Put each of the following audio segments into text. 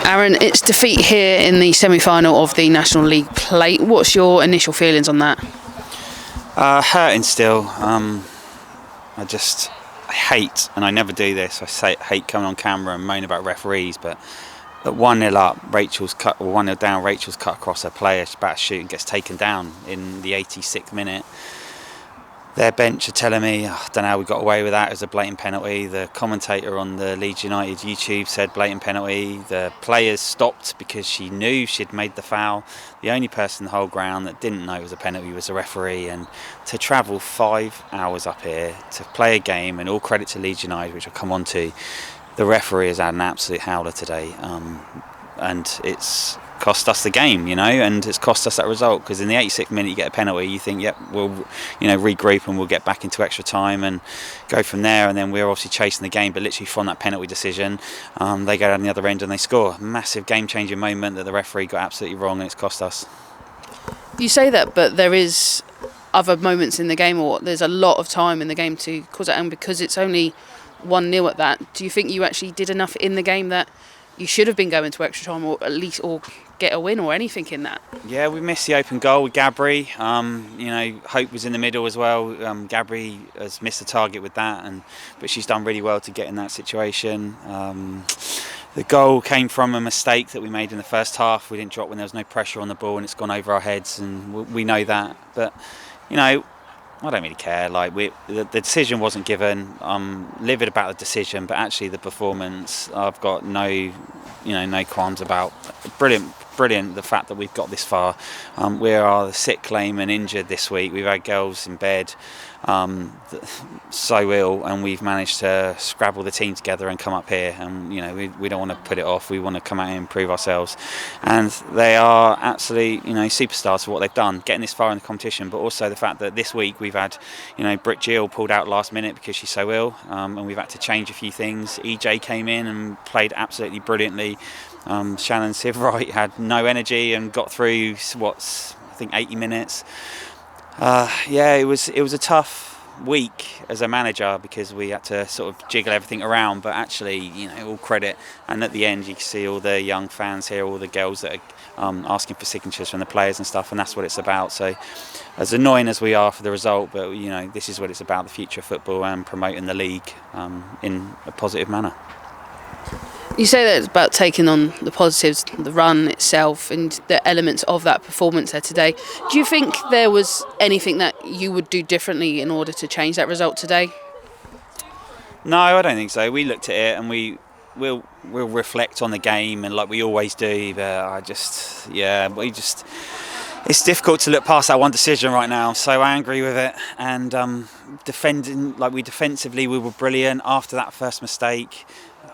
Aaron, it's defeat here in the semi-final of the National League Plate. What's your initial feelings on that? Hurting still. I hate, and I never do this, hate coming on camera and moan about referees, but at 1-0 up, 1-0 down, Rachel's cut across her player, she's about to shoot and gets taken down in the 86th minute. Their bench are telling me, I don't know how we got away with that, it was a blatant penalty. The commentator on the Leeds United YouTube said blatant penalty. The players stopped because she knew she'd made the foul. The only person in the whole ground that didn't know it was a penalty was the referee. And to travel 5 hours up here to play a game, and all credit to Leeds United, which I'll come on to, the referee has had an absolute howler today. And it's cost us the game, and it's cost us that result, because in the 86th minute you get a penalty, you think, yep, we'll regroup and we'll get back into extra time and go from there, and then we're obviously chasing the game, but literally from that penalty decision, they go down the other end and they score. Massive game-changing moment that the referee got absolutely wrong, and it's cost us. You say that, but there is other moments in the game, or there's a lot of time in the game to cause it, and because it's only 1-0 at that, do you think you actually did enough in the game that you should have been going to extra time, or at least get a win or anything in that? Yeah, we missed the open goal with Gabri. Hope was in the middle as well. Gabri has missed the target with that, but she's done really well to get in that situation. The goal came from a mistake that we made in the first half. We didn't drop when there was no pressure on the ball, and it's gone over our heads, and we know that. But I don't really care. The decision wasn't given. I'm livid about the decision, but actually the performance, I've got no qualms about. Brilliant. The fact that we've got this far. We are the sick claim and injured this week. We've had girls in bed, so ill, and we've managed to scrabble the team together and come up here. And we don't want to put it off. We want to come out and improve ourselves. And they are absolutely superstars for what they've done, getting this far in the competition. But also the fact that this week we've had Britt Gill pulled out last minute because she's so ill, and we've had to change a few things. EJ came in and played absolutely brilliantly. Shannon Sivright had no energy and got through 80 minutes. It was a tough week as a manager, because we had to sort of jiggle everything around, but actually all credit, and at the end you can see all the young fans here, all the girls that are asking for signatures from the players and stuff, and that's what it's about. So as annoying as we are for the result, but this is what it's about, the future of football and promoting the league in a positive manner. You say that it's about taking on the positives, the run itself and the elements of that performance there today. Do you think there was anything that you would do differently in order to change that result today? No, I don't think so. We looked at it and we'll reflect on the game, and like we always do, but it's difficult to look past that one decision right now. I'm so angry with it, and defensively we were brilliant after that first mistake.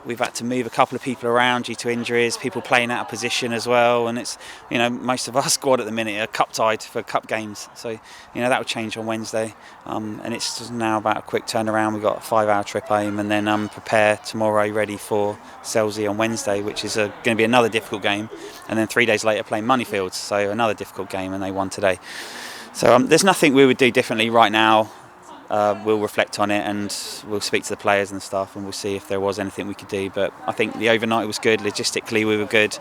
We've had to move a couple of people around due to injuries, people playing out of position as well, and it's most of our squad at the minute are cup tied for cup games, so that will change on Wednesday, and it's just now about a quick turnaround. We've got a 5-hour trip home, and then prepare tomorrow ready for Selsey on Wednesday, which is going to be another difficult game, and then 3 days later playing Moneyfields, so another difficult game, and they won today. So there's nothing we would do differently right now. We'll reflect on it, and we'll speak to the players and stuff, and we'll see if there was anything we could do. But I think the overnight was good. Logistically, we were good.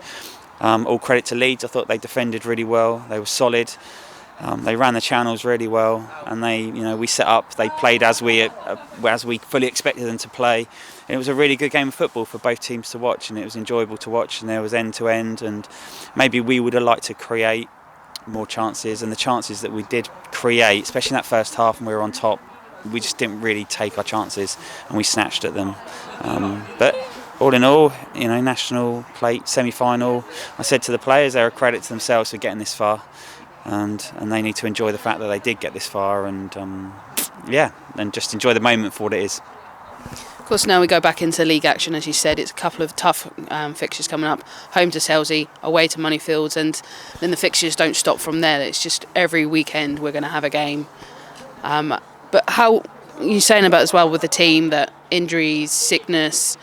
All credit to Leeds. I thought they defended really well. They were solid. They ran the channels really well, and we set up. They played as we fully expected them to play. And it was a really good game of football for both teams to watch, and it was enjoyable to watch. And there was end to end, and maybe we would have liked to create more chances. And the chances that we did create, especially in that first half when we were on top, we just didn't really take our chances, and we snatched at them. But all in all, National Plate semi-final, I said to the players, they're a credit to themselves for getting this far, and they need to enjoy the fact that they did get this far, and just enjoy the moment for what it is. Of course, now we go back into league action. As you said, it's a couple of tough fixtures coming up. Home to Selsey, away to Moneyfields, and then the fixtures don't stop from there. It's just every weekend we're going to have a game. But how are you saying about as well with the team that injuries, sickness?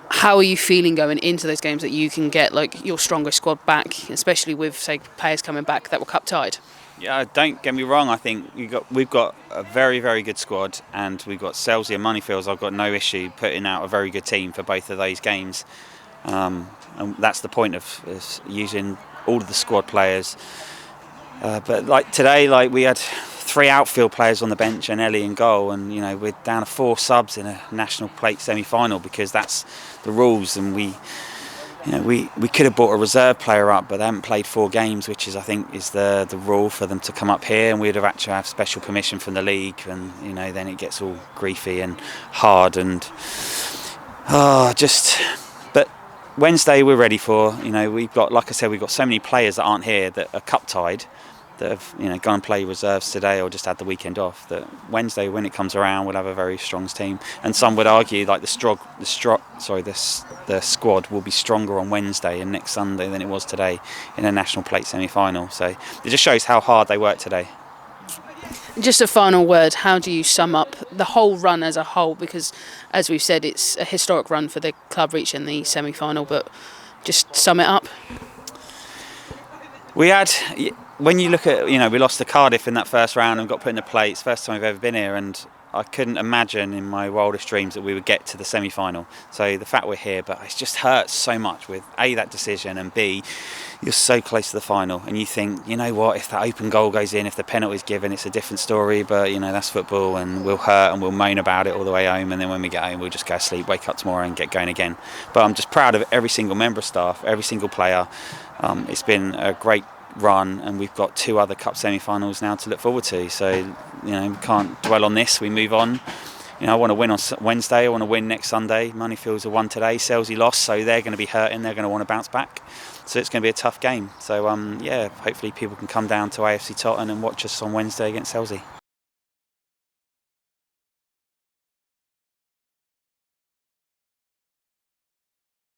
How are you feeling going into those games that you can get your strongest squad back, especially with say players coming back that were cup tied? Yeah, don't get me wrong. I think we've got a very, very good squad, and we've got Selsey and Moneyfields. I've got no issue putting out a very good team for both of those games. and that's the point of using all of the squad players. But like today, like we had 3 outfield players on the bench and Ellie in goal, and we're down to 4 subs in a national plate semi-final because that's the rules, and we could have brought a reserve player up, but they haven't played 4 games, which is, I think, is the rule for them to come up here, and we'd have actually have special permission from the league, and then it gets all griefy and hard, and but Wednesday we're ready for. We've got, like I said, we've got so many players that aren't here that are cup tied, that have gone and play reserves today or just had the weekend off, that Wednesday when it comes around we'll have a very strong team, and some would argue like the squad will be stronger on Wednesday and next Sunday than it was today in a national plate semi-final. So it just shows how hard they worked today. Just a final word, how do you sum up the whole run as a whole? Because as we've said, it's a historic run for the club reaching the semi-final, but just sum it up. When you look at, we lost to Cardiff in that first round and got put in the plates, first time I've ever been here, and I couldn't imagine in my wildest dreams that we would get to the semi-final. So the fact we're here, but it just hurts so much with A, that decision, and B, you're so close to the final, and you think, if that open goal goes in, if the penalty's given, it's a different story, but that's football, and we'll hurt and we'll moan about it all the way home, and then when we get home we'll just go to sleep, wake up tomorrow and get going again. But I'm just proud of every single member of staff, every single player. It's been a great run, and we've got 2 other cup semi-finals now to look forward to, so we can't dwell on this, we move on. I want to win on Wednesday, I want to win next Sunday. Moneyfields have won today, Selsey lost, so they're going to be hurting, they're going to want to bounce back, so it's going to be a tough game. So hopefully people can come down to AFC Tottenham and watch us on Wednesday against Selsey.